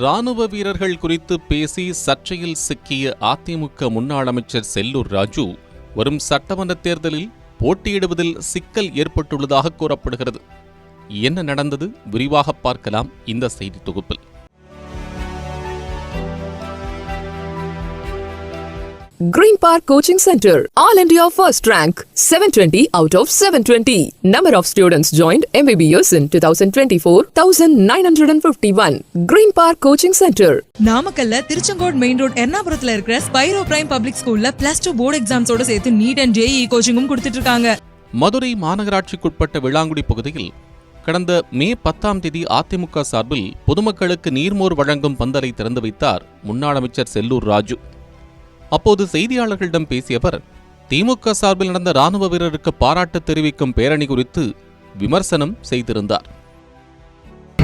ராணுவ வீரர்கள் குறித்து பேசி சர்ச்சையில் சிக்கிய அதிமுக முன்னாள் அமைச்சர் செல்லூர் ராஜு வரும் சட்டமன்ற தேர்தலில் போட்டியிடுவதில் சிக்கல் ஏற்பட்டுள்ளதாக கூறப்படுகிறது. என்ன நடந்தது விரிவாக பார்க்கலாம் இந்த செய்தி தொகுப்பில். Green Park Coaching Center, All India First Rank, 720 out of 720. Number of students joined MBBS in 2024, 1951. Green Park Coaching Center. நாமக்கல்ல திருச்செங்கோடு மெயின் ரோட் எர்ணாபுரத்துல இருக்கிற ஸ்பைரோ பிரைம் பப்ளிக் ஸ்கூல்ல +2 போர்டு எக்ஸாம்ஸோட சேர்த்து நீட் அண்ட் JEE கோச்சிங்கும் கொடுத்துட்டு இருக்காங்க. மதுரை மாநகராட்சிக்குட்பட்ட விளாங்குடி பகுதியில் கடந்த மே 10ஆம் தேதி அதிமுக சார்பில் பொதுமக்களுக்கு நீர்மோர் வழங்கும் பந்தலை திறந்து வைத்தார் முன்னாள் அமைச்சர் செல்லூர் ராஜு. அப்போது செய்தியாளர்களிடம் பேசிய அவர், திமுக சார்பில் நடந்த ராணுவ வீரருக்கு பாராட்டு தெரிவிக்கும் பேரணி குறித்து விமர்சனம் செய்திருந்தார்.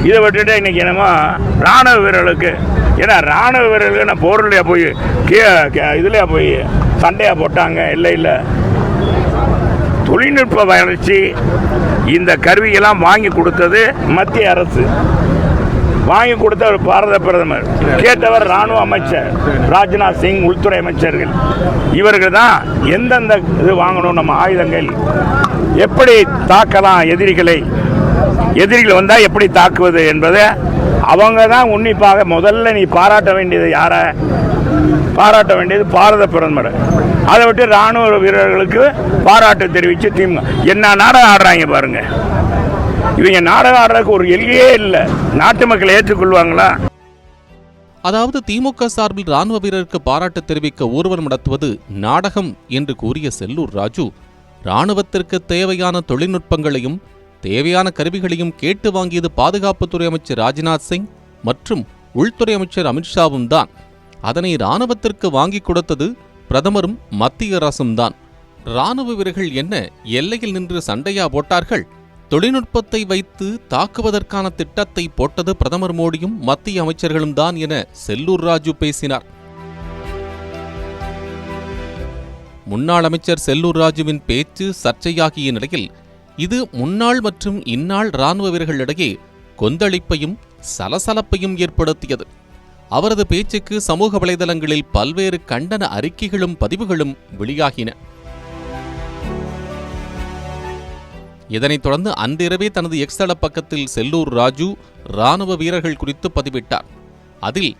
இதை விட்டுட்டு இன்னைக்கு என்னமோ ராணுவ வீரர்களுக்கு, ஏன்னா ராணுவ வீரர்களுக்கு நான் போர்லையா போய் இதுலையா போய் சண்டையா போட்டாங்க. இல்லை தொழில்நுட்ப வளர்ச்சி இந்த கருவியெல்லாம் வாங்கி கொடுத்தது மத்திய அரசு, வாங்கி கொடுத்த ஒரு பாரத பிரதமர், கேட்டவர் ராணுவ அமைச்சர் ராஜ்நாத் சிங், உள்துறை அமைச்சர்கள். இவர்கள் தான் எந்தெந்த இது வாங்கணும், நம்ம ஆயுதங்கள் எப்படி தாக்கலாம், எதிரிகள் வந்தால் எப்படி தாக்குவது என்பதை அவங்க தான் உன்னிப்பாக. முதல்ல நீ பாராட்ட வேண்டியது யாரை? பாராட்ட வேண்டியது பாரத பிரதமர். அதை விட்டு ராணுவ வீரர்களுக்கு பாராட்டு தெரிவித்து திமுக என்ன நாடகம் ஆடுறாங்க பாருங்க. இவங்க நாடகம் ஆடுறதுக்கு ஒரு எல்லையே இல்லை. நாட்டு மக்கள் ஏற்றுக்கொள்வாங்களா? அதாவது திமுக சார்பில் ராணுவ வீரருக்கு பாராட்டு தெரிவிக்க ஊர்வலம் நடத்துவது நாடகம் என்று கூறிய செல்லூர் ராஜு, ராணுவத்திற்கு தேவையான தொழில்நுட்பங்களையும் தேவையான கருவிகளையும் கேட்டு வாங்கியது பாதுகாப்புத்துறை அமைச்சர் ராஜ்நாத் சிங் மற்றும் உள்துறை அமைச்சர் அமித்ஷாவும் தான். அதனை ராணுவத்திற்கு வாங்கி கொடுத்தது பிரதமரும் மத்திய அரசும் தான். ராணுவ வீரர்கள் என்ன எல்லையில் நின்று சண்டையா போட்டார்கள்? தொழில்நுட்பத்தை வைத்து தாக்குவதற்கான திட்டத்தை போட்டது பிரதமர் மோடியும் மத்திய அமைச்சர்களும் தான் என செல்லூர் ராஜு பேசினார். முன்னாள் அமைச்சர் செல்லூர் ராஜுவின் பேச்சு சர்ச்சையாகிய நிலையில் இது முன்னாள் மற்றும் இந்நாள் ராணுவ வீரர்களிடையே கொந்தளிப்பையும் சலசலப்பையும் ஏற்படுத்தியது. அவரது பேச்சுக்கு சமூக வலைதளங்களில் பல்வேறு கண்டன அறிக்கைகளும் பதிவுகளும் வெளியாகின. இதனைத் தொடர்ந்து அன்றிரவே தனது எக்ஸ் தள பக்கத்தில் செல்லூர் ராஜு ராணுவ வீரர்கள் குறித்து பதிவிட்டார். அதில்,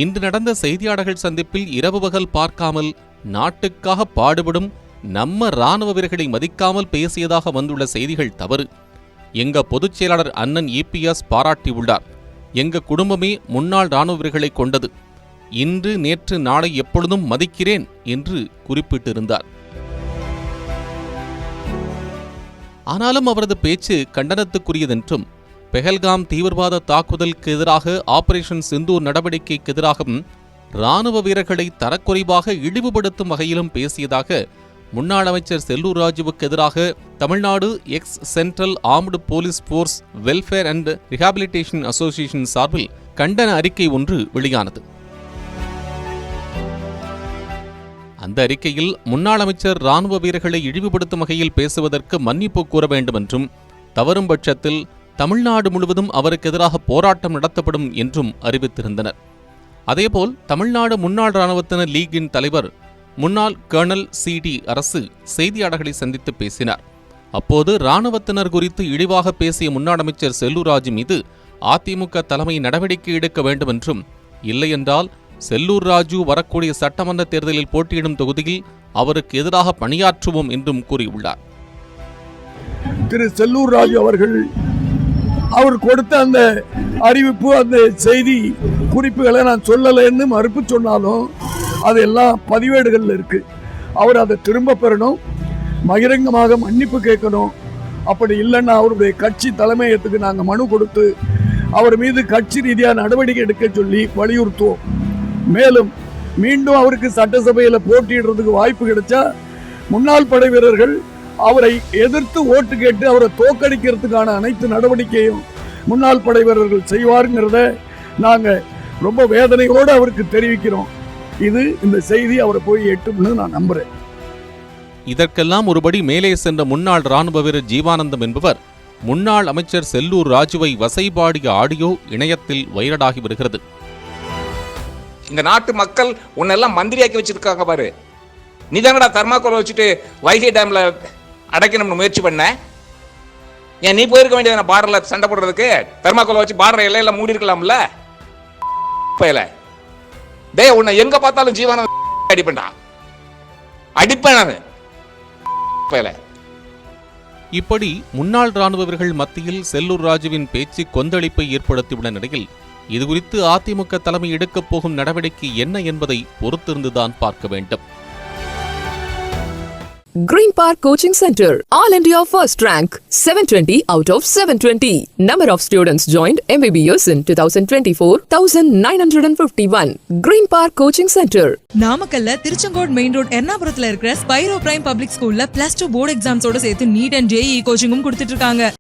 இன்று நடந்த செய்தியாளர்கள் சந்திப்பில் இரவு பகல் பார்க்காமல் நாட்டுக்காக பாடுபடும் நம்ம ராணுவ வீரர்களை மதிக்காமல் பேசியதாக வந்துள்ள செய்திகள் தவறு. எங்க பொதுச் செயலாளர் அண்ணன் EPS பாராட்டியுள்ளார். எங்க குடும்பமே முன்னாள் ராணுவ வீரர்களை கொண்டது. இன்று நேற்று நாளை எப்பொழுதும் மதிக்கிறேன் என்று குறிப்பிட்டிருந்தார். ஆனாலும் அவரது பேச்சு கண்டனத்துக்குரியதென்றும், பெஹல்காம் தீவிரவாத தாக்குதலுக்கு எதிராக ஆபரேஷன் சிந்தூர் நடவடிக்கைக்கு எதிராகவும் ராணுவ வீரர்களை தரக்குறைவாக இழிவுபடுத்தும் வகையிலும் பேசியதாக முன்னாள் அமைச்சர் செல்லூர் ராஜுவுக்கு எதிராக Tamil Nadu X central armed police force welfare and rehabilitation association சார்பில் கண்டன அறிக்கை ஒன்று வெளியானது. அந்த அறிக்கையில் முன்னாள் அமைச்சர் ராணுவ வீரர்களை இழிவுபடுத்தும் வகையில் பேசுவதற்கு மன்னிப்பு கூற வேண்டும் என்றும், தவறும் பட்சத்தில் தமிழ்நாடு முழுவதும் அவருக்கு எதிராக போராட்டம் நடத்தப்படும் என்றும் அறிவித்திருந்தனர். அதேபோல் தமிழ்நாடு முன்னாள் இராணுவத்தினர் லீகின் தலைவர் முன்னாள் கர்னல் CD அரசு செய்தியாளர்களை சந்தித்து பேசினார். அப்போது இராணுவத்தினர் குறித்து இழிவாக பேசிய முன்னாள் அமைச்சர் செல்லூர் ராஜு மீது அதிமுக தலைமை நடவடிக்கை எடுக்க வேண்டும் என்றும், இல்லையென்றால் செல்லூர் ராஜு வரக்கூடிய சட்டமன்ற தேர்தலில் போட்டியிடும் தொகுதியில் அவருக்கு எதிராக பணியாற்றுவோம் என்றும் கூறியுள்ளார். திரு செல்லூர் ராஜு அவர்கள் அவர் கொடுத்த அந்த அறிவிப்பு, அந்த செய்தி குறிப்புகளை நான் சொல்லலைன்னு மறுப்பு சொன்னாலும் அதெல்லாம் பதிவேடுகளில் இருக்கு. அவர் அதை திரும்ப பெறணும், பகிரங்கமாக மன்னிப்பு கேட்கணும். அப்படி இல்லைன்னா அவருடைய கட்சி தலைமையத்துக்கு நாங்கள் மனு கொடுத்து அவர் மீது கட்சி ரீதியாக நடவடிக்கை எடுக்க சொல்லி வலியுறுத்துவோம். மேலும் மீண்டும் அவருக்கு சட்டசபையில் போட்டியிடுறதுக்கு வாய்ப்பு கிடைச்சா முன்னாள் படை வீரர்கள் அவரை எதிர்த்து ஓட்டு கேட்டு அவரை தோற்கடிக்கிறதுக்கான அனைத்து நடவடிக்கையும் முன்னாள் படை வீரர்கள் செய்வாருங்கிறத நாங்கள் ரொம்ப வேதனையோடு அவருக்கு தெரிவிக்கிறோம். இந்த செய்தி அவரை போய் எட்டும்னு நான் நம்புறேன். இதற்கெல்லாம் ஒருபடி மேலே சென்ற முன்னாள் ராணுவ வீரர் ஜீவானந்தம் என்பவர் முன்னாள் அமைச்சர் செல்லூர் ராஜுவை வசைபாடிய ஆடியோ இணையத்தில் வைரலாகி வருகிறது. இந்த நாட்டு மக்கள் உன்னெல்லாம் மந்திரியாக்கி வச்சிருக்காங்க பாரு. நீ தானடா தர்மாக்கோலை வச்சுட்டு வைகை டேம்ல அடைக்கணும்னு முயற்சி பண்ண. ஏன் நீ போயிருக்க வேண்டியது பார்டர்ல சண்டை போடுறதுக்கு? தர்மாக்கோலை வச்சு பார்டர் எல்லையில மூடி இருக்கலாம்ல. டேய், உன்னை எங்க பார்த்தாலும் ஜீவான அடிப்பேன் நானு. இப்படி முன்னாள் ராணுவ வீரர்கள் மத்தியில் செல்லூர் ராஜுவின் பேச்சு கொந்தளிப்பை ஏற்படுத்தியுள்ள நிலையில் இதுகுறித்து அதிமுக தலைமை எடுக்கப் போகும் நடவடிக்கை என்ன என்பதை பொறுத்திருந்துதான் பார்க்க வேண்டும். Green Park Coaching Center, All India First Rank, 720 out of 720. Number of students joined MBBS in 2024, 1951. Green Park Coaching Center. நாமக்கல்ல திருச்செங்கோடு மெயின் ரோட் எர்ணாபுரத்துல இருக்கிற ஸ்பைரோ பிரைம் பப்ளிக் ஸ்கூல்ல +2 போர்டு எக்ஸாம்ஸோட சேர்த்து நீட் அண்ட் JEE கோச்சிங்கும் கொடுத்துட்டு இருக்காங்க.